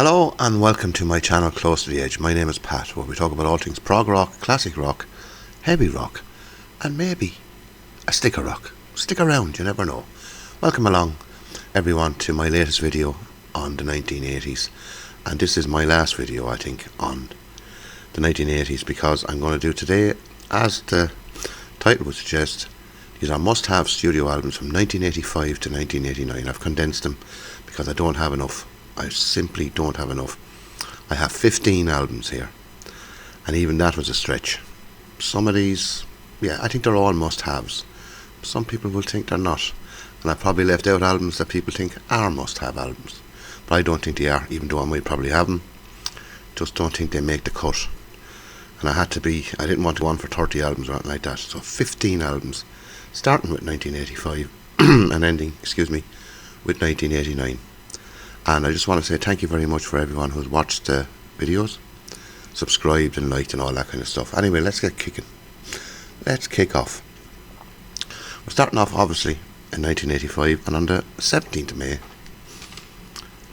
Hello and welcome to my channel Close to the Edge. My name is Pat, where we talk about all things prog rock, classic rock, heavy rock, and maybe a stick of rock. Stick around, you never know. Welcome along everyone to my latest video on the 1980s, and this is my last video I think on the 1980s, because I'm going to do today, as the title would suggest, these are must-have studio albums from 1985 to 1989. I've condensed them because I don't have enough. I simply don't have enough. I have 15 albums here, and even that was a stretch. Some of these, yeah, I think they're all must-haves. Some people will think they're not, and I probably left out albums that people think are must-have albums, but I don't think they are, even though I might probably have them. Just don't think they make the cut. And I didn't want to go on for 30 albums or anything like that, so 15 albums, starting with 1985 and ending, with 1989. And I just want to say thank you very much for everyone who's watched the videos, subscribed and liked and all that kind of stuff. Anyway, let's get kicking. Let's kick off. We're starting off obviously in 1985, and on the 17th of May,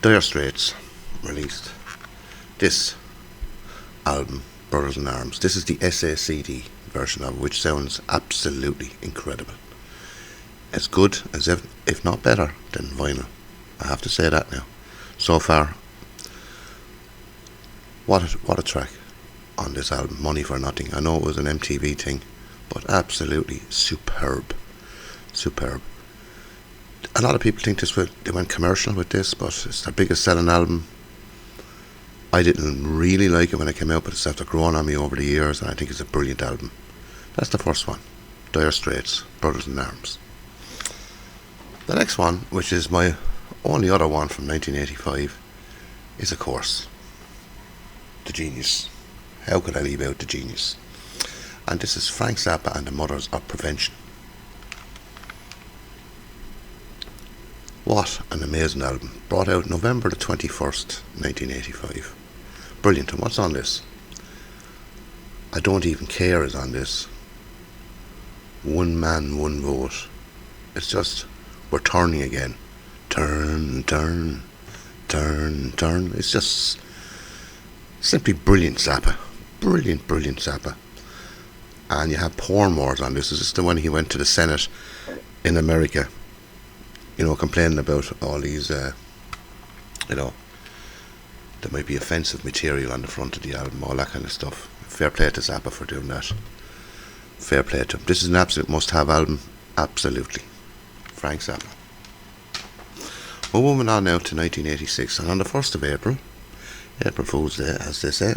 Dire Straits released this album, Brothers in Arms. This is the SACD version of it, which sounds absolutely incredible. As good as if not better than vinyl. I have to say that now. So far, what a track on this album, Money for Nothing. I know it was an MTV thing, but absolutely superb. A lot of people think they went commercial with this, but it's their biggest selling album. I didn't really like it when it came out, but it's after growing on me over the years, and I think it's a brilliant album. That's the first one, Dire Straits, Brothers in Arms. The next one, which is my only other one from 1985, is of course The Genius. How could I leave out The Genius? And this is Frank Zappa and the Mothers of Prevention. What an amazing album. Brought out November the 21st, 1985. Brilliant. And what's on this? I Don't Even Care is on this. One Man, One Vote. It's just, we're turning again. Turn, turn, turn, turn. It's just simply brilliant Zappa. Brilliant Zappa. And you have Porn Wars on this. This is the one he went to the Senate in America, complaining about all these, there might be offensive material on the front of the album, all that kind of stuff. Fair play to Zappa for doing that. Fair play to him. This is an absolute must-have album. Absolutely. Frank Zappa. We're moving on now to 1986, and on the 1st of April Fool's Day, as they say,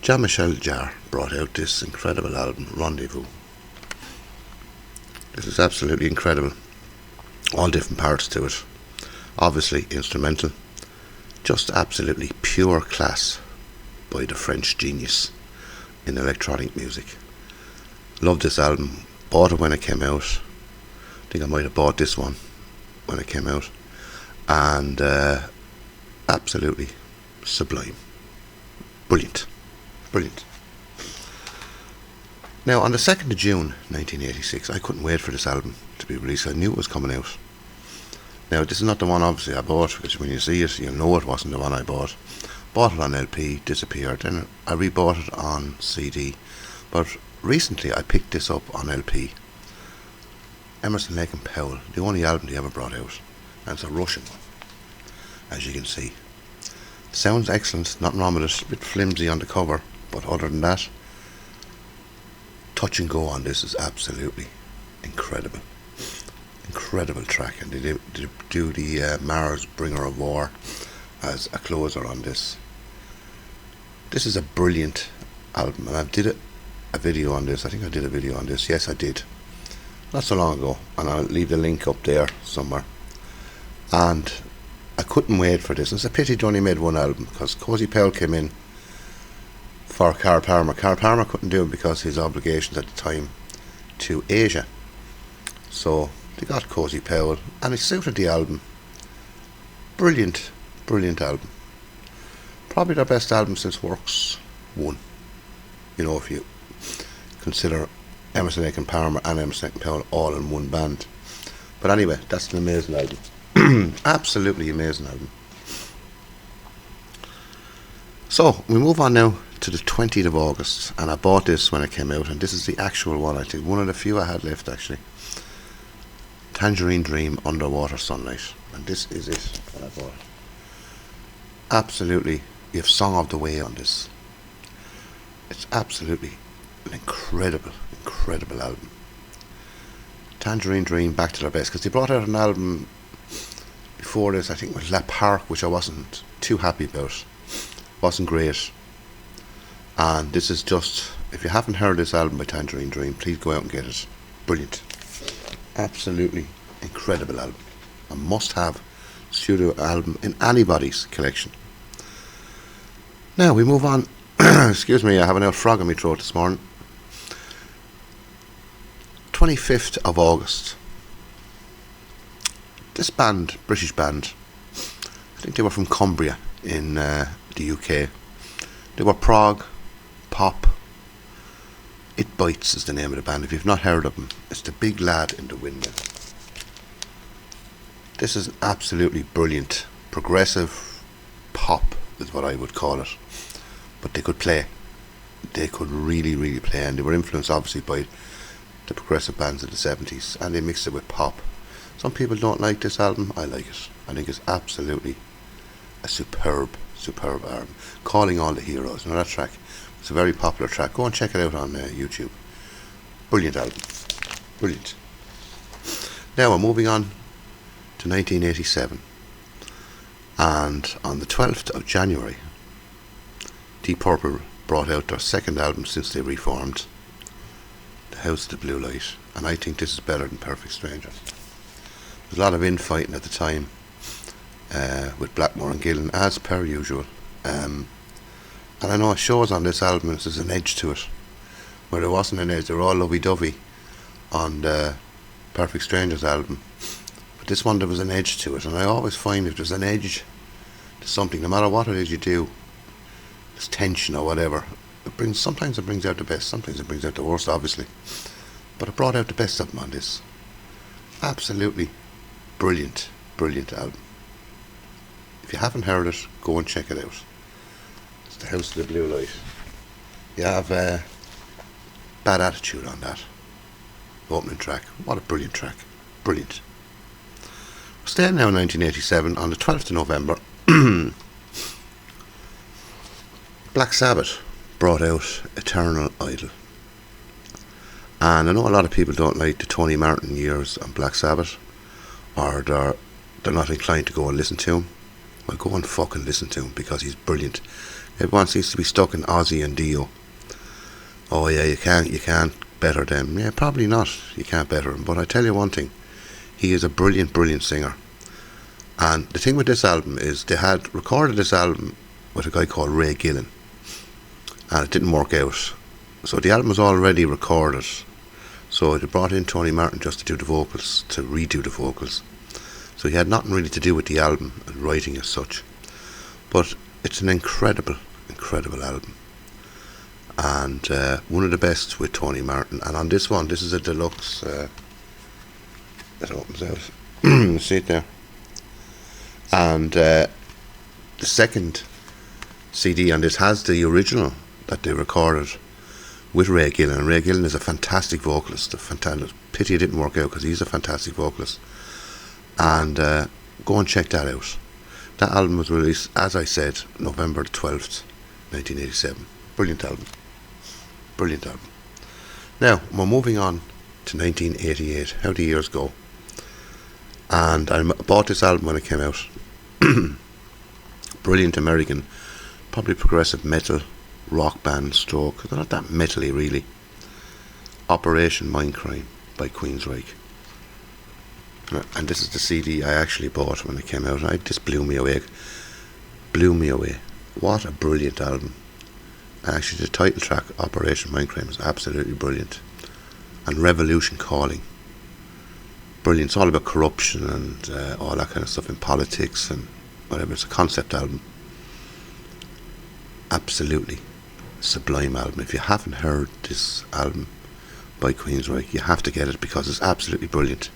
Jean-Michel Jarre brought out this incredible album, Rendezvous. This is absolutely incredible. All different parts to it. Obviously instrumental. Just absolutely pure class by the French genius in electronic music. Loved this album. Bought it when it came out. I think I might have bought this one when it came out. And absolutely sublime. Brilliant. Now, on the 2nd of June 1986, I couldn't wait for this album to be released. I knew it was coming out. Now, this is not the one obviously I bought, because when you see it, you'll know it wasn't the one I bought. Bought it on LP, disappeared, then I rebought it on CD. But recently I picked this up on LP. Emerson, Lake and Powell, the only album they ever brought out, and it's a Russian one, as you can see. Sounds excellent, nothing wrong with it, a bit flimsy on the cover, but other than that, touch and go on this is absolutely incredible. Incredible track, and they do the Mars Bringer of War as a closer on this. This is a brilliant album, and I did a video on this. I think I did a video on this. Yes, I did. Not so long ago, and I'll leave the link up there somewhere. And I couldn't wait for this. It's a pity they only made one album, because Cozy Powell came in for Carl Palmer. Carl Palmer couldn't do it because of his obligations at the time to Asia. So they got Cozy Powell, and it suited the album. Brilliant album. Probably their best album since Works 1. If you consider Emerson, Lake and Palmer and Emerson, Lake and Powell all in one band. But anyway, that's an amazing album. Absolutely amazing album. So we move on now to the 20th of August, and I bought this when it came out, and this is the actual one. I think one of the few I had left actually. Tangerine Dream Underwater Sunlight, and this is it that I bought. Absolutely, you have Song of the Way on this. It's absolutely an incredible album. Tangerine Dream back to their best, because they brought out an album before this, I think it was La Park, which I wasn't too happy about. Wasn't great. And this is just, if you haven't heard this album by Tangerine Dream, please go out and get it. Brilliant. Absolutely incredible album. A must-have studio album in anybody's collection. Now we move on. Excuse me, I have an old frog in my throat this morning. 25th of August. This band, British band, I think they were from Cumbria in the UK. They were prog, pop. It Bites is the name of the band. If you've not heard of them, it's the big lad in the windmill. This is absolutely brilliant. Progressive pop is what I would call it. But they could play. They could really play, and they were influenced obviously by the progressive bands of the 70s, and they mixed it with pop. Some people don't like this album. I like it. I think it's absolutely a superb album. Calling All the Heroes. Now that track, it's a very popular track. Go and check it out on YouTube. Brilliant album. Brilliant. Now we're moving on to 1987. And on the 12th of January, Deep Purple brought out their second album since they reformed, The House of the Blue Light. And I think this is better than Perfect Stranger. There's a lot of infighting at the time with Blackmore and Gillan, as per usual. And I know it shows on this album there's an edge to it, where there wasn't an edge. They were all lovey-dovey on the Perfect Strangers album. But this one, there was an edge to it. And I always find if there's an edge to something, no matter what it is you do, there's tension or whatever, sometimes it brings out the best, sometimes it brings out the worst, obviously. But it brought out the best of them on this. Absolutely brilliant album. If you haven't heard it, go and check it out. It's The House of the Blue Light. You have Bad Attitude on that opening track. What a brilliant track. Brilliant. We're staying now in 1987 on the 12th of November. Black Sabbath brought out Eternal Idol. And I know a lot of people don't like the Tony Martin years on Black Sabbath, or they're not inclined to go and listen to him. Well, go and fucking listen to him, because he's brilliant. Everyone seems to be stuck in Ozzy and Dio. Oh yeah, you can't better them. Yeah, probably not. You can't better him. But I tell you one thing, he is a brilliant singer. And the thing with this album is they had recorded this album with a guy called Ray Gillan, and it didn't work out. So the album was already recorded. So they brought in Tony Martin just to do the vocals, to redo the vocals. So he had nothing really to do with the album and writing as such. But it's an incredible album. And one of the best with Tony Martin. And on this one, this is a deluxe that opens out. See it there. And the second CD on this has the original that they recorded with Ray Gillan. And Ray Gillan is a fantastic vocalist. Pity it didn't work out, because he's a fantastic vocalist. And go and check that out. That album was released, as I said, November 12th, 1987. Brilliant album. Now, we're moving on to 1988. How the years go. And I bought this album when it came out. Brilliant American, probably progressive metal rock band stroke. They're not that metally really. Operation Mindcrime by Queensryche. And this is the CD I actually bought when it came out. And this blew me away. What a brilliant album. And actually the title track, Operation Mindcrime, is absolutely brilliant. And Revolution Calling. Brilliant. It's all about corruption and all that kind of stuff in politics and whatever. It's a concept album. Absolutely sublime album. If you haven't heard this album by Queensryche, you have to get it, because it's absolutely brilliant.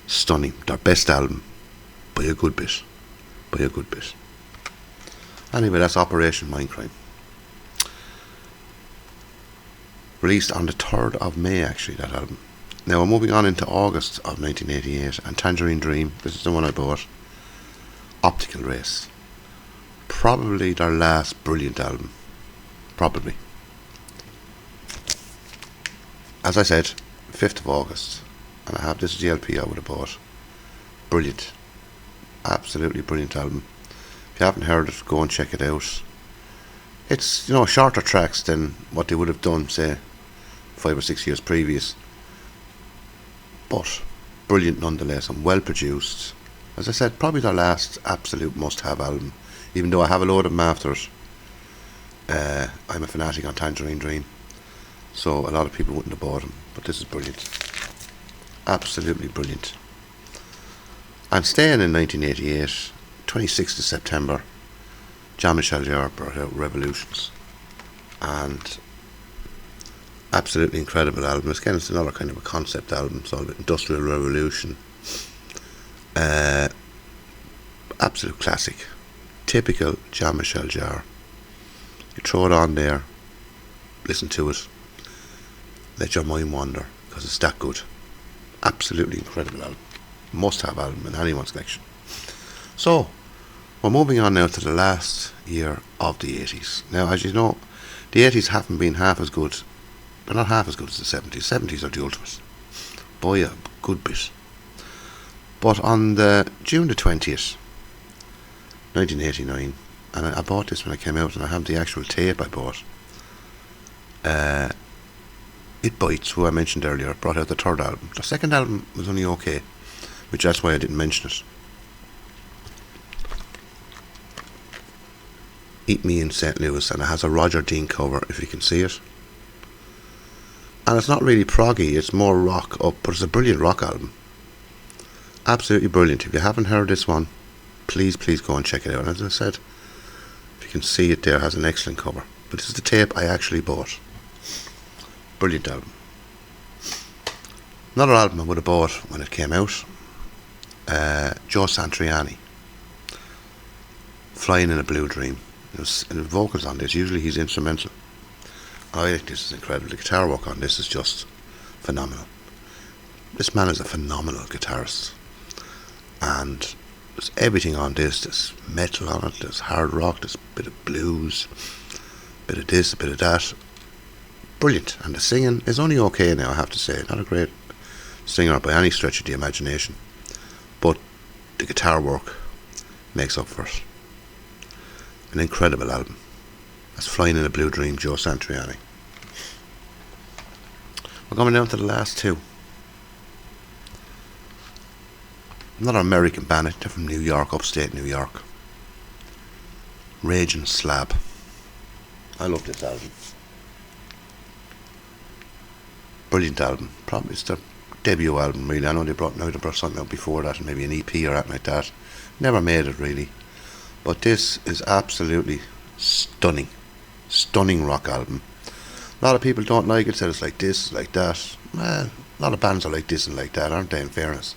Stunning. Their best album by a good bit. Anyway, that's Operation Mindcrime. Released on the 3rd of May, actually, that album. Now we're moving on into August of 1988, and Tangerine Dream, this is the one I bought. Optical Race. Probably their last brilliant album. Probably. As I said, 5th of August, and I have this GLP I would have bought. Brilliant. Absolutely brilliant album. If you haven't heard it, go and check it out. It's, shorter tracks than what they would have done, say, 5 or 6 years previous. But brilliant nonetheless, and well produced. As I said, probably their last absolute must-have album. Even though I have a load of them after it. I'm a fanatic on Tangerine Dream. So a lot of people wouldn't have bought them. But this is brilliant. Absolutely brilliant. And staying in 1988, 26th of September, Jean-Michel Jarre brought out Revolutions. And absolutely incredible album. Again, it's another kind of a concept album. It's all about industrial revolution. Absolute classic. Typical Jean-Michel Jarre. You throw it on there, listen to it, let your mind wander, because it's that good. Absolutely incredible album. Must-have album in anyone's collection. So, we're moving on now to the last year of the 80s. Now, as you know, the 80s haven't been half as good. They're not half as good as the 70s. 70s are the ultimate. By a good bit. But on June the 20th, 1989, and I bought this when it came out, and I have the actual tape I bought. It Bites, who I mentioned earlier, brought out the 3rd album. The 2nd album was only okay, which that's why I didn't mention it. Eat Me in St. Louis, and it has a Roger Dean cover, if you can see it. And it's not really proggy, it's more rock up, but it's a brilliant rock album. Absolutely brilliant. If you haven't heard this one, please go and check it out. And as I said, if you can see it there, it has an excellent cover. But this is the tape I actually bought. Brilliant album. Another album I would have bought when it came out, Joe Satriani, Flying in a Blue Dream. And the vocals on this, usually he's instrumental. I think this is incredible. The guitar work on this is just phenomenal. This man is a phenomenal guitarist. And there's everything on this. There's metal on it, there's hard rock, there's a bit of blues, a bit of this, a bit of that. Brilliant. And the singing is only okay now, I have to say. Not a great singer by any stretch of the imagination. But the guitar work makes up for it. An incredible album. That's Flying in a Blue Dream, Joe Satriani. We're coming down to the last two. Another American band, they're from New York, upstate New York. Raging Slab. I love this album. Brilliant album. Probably it's their debut album, really. I know they brought something out before that, and maybe an EP or something like that. Never made it, really. But this is absolutely stunning. Stunning rock album. A lot of people don't like it, said it's like this, like that. Well, a lot of bands are like this and like that, aren't they, in fairness?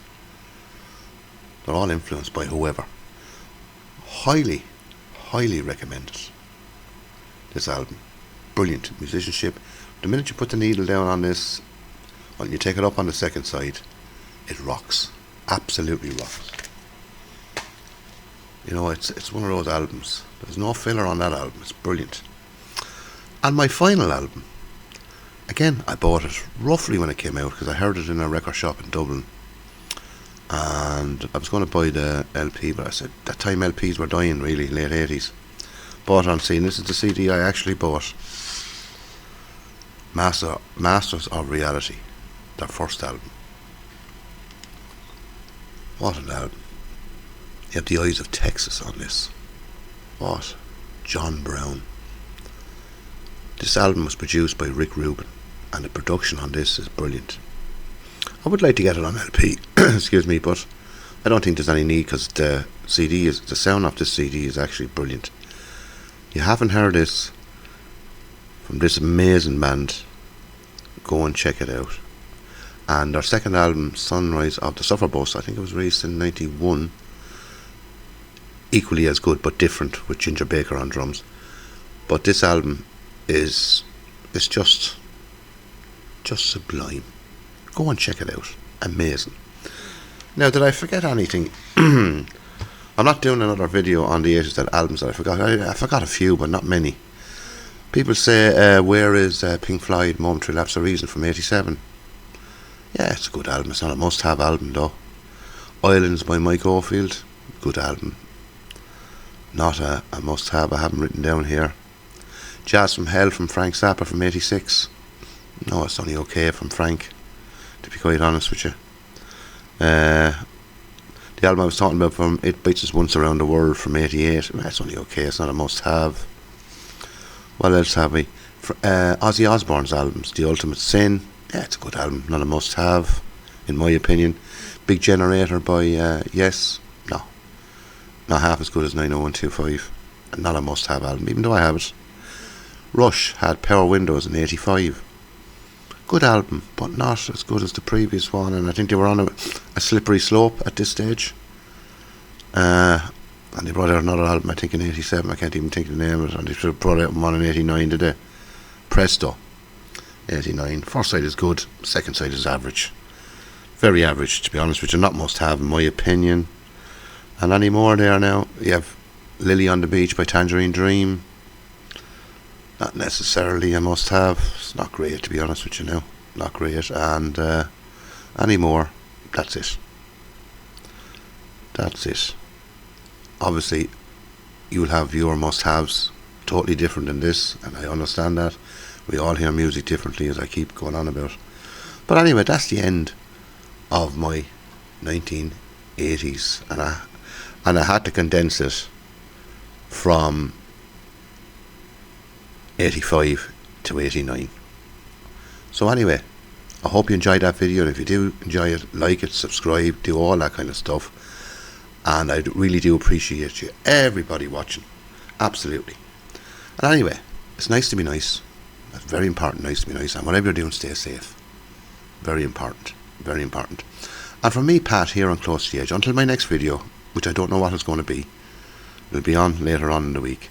They're all influenced by whoever. Highly recommend it. This album. Brilliant musicianship. The minute you put the needle down on this, when you take it up on the second side, it rocks. Absolutely rocks. You know, it's one of those albums. There's no filler on that album. It's brilliant. And my final album, again, I bought it roughly when it came out because I heard it in a record shop in Dublin. And I was going to buy the LP, but I said, that time LPs were dying, really, late 80s. Bought on scene. This is the CD I actually bought. Masters of Reality, their first album. What an album. You have the Eyes of Texas on this. What? John Brown. This album was produced by Rick Rubin, and the production on this is brilliant. I would like to get it on LP, excuse me, but I don't think there's any need because the sound of this CD is actually brilliant. You haven't heard this from this amazing band, go and check it out. And their second album, Sunrise of the Sufferbus, I think it was released in 91. equally as good but different with Ginger Baker on drums. But this album is just sublime. Go and check it out. Amazing. Now, did I forget anything? I'm not doing another video on the 80s albums that I forgot. I forgot a few, but not many. People say, where is Pink Floyd Momentary Lapse of Reason from 87? Yeah, it's a good album. It's not a must-have album, though. Islands by Mike Oldfield, good album. Not a must-have. I haven't written down here. Jazz from Hell from Frank Zappa from 86. No, it's only okay from Frank, to be quite honest with you. The album I was talking about from It Bites Us Once Around the World from 88. That's only okay. It's not a must-have. What else have we? Ozzy Osbourne's albums, The Ultimate Sin. Yeah, it's a good album. Not a must-have, in my opinion. Big Generator by Yes. No. Not half as good as 90125. Not a must-have album, even though I have it. Rush had Power Windows in 85. Good album, but not as good as the previous one, and I think they were on a slippery slope at this stage. And they brought out another album, I think in 87, I can't even think of the name of it, and they should have brought out one in 89 today. Presto. 89. First side is good, second side is average. Very average, to be honest with you, not must have in my opinion. And any more there now? You have Lily on the Beach by Tangerine Dream. Not necessarily a must have. It's not great, to be honest with you now. Not great. And any more? That's it. That's it. Obviously, you'll have your must-haves totally different than this, and I understand that. We all hear music differently, as I keep going on about. But anyway, that's the end of my 1980s, and I had to condense it from 85 to 89. So anyway, I hope you enjoyed that video, and if you do enjoy it, like it, subscribe, do all that kind of stuff. And I really do appreciate you, everybody watching. Absolutely. And anyway, it's nice to be nice. It's very important, nice to be nice. And whatever you're doing, stay safe. Very important. Very important. And from me, Pat, here on Close to the Edge, until my next video, which I don't know what it's going to be. It'll be on later on in the week.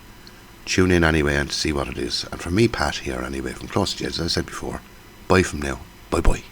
Tune in anyway and see what it is. And from me, Pat, here anyway, from Close to the Edge, as I said before, bye from now. Bye-bye.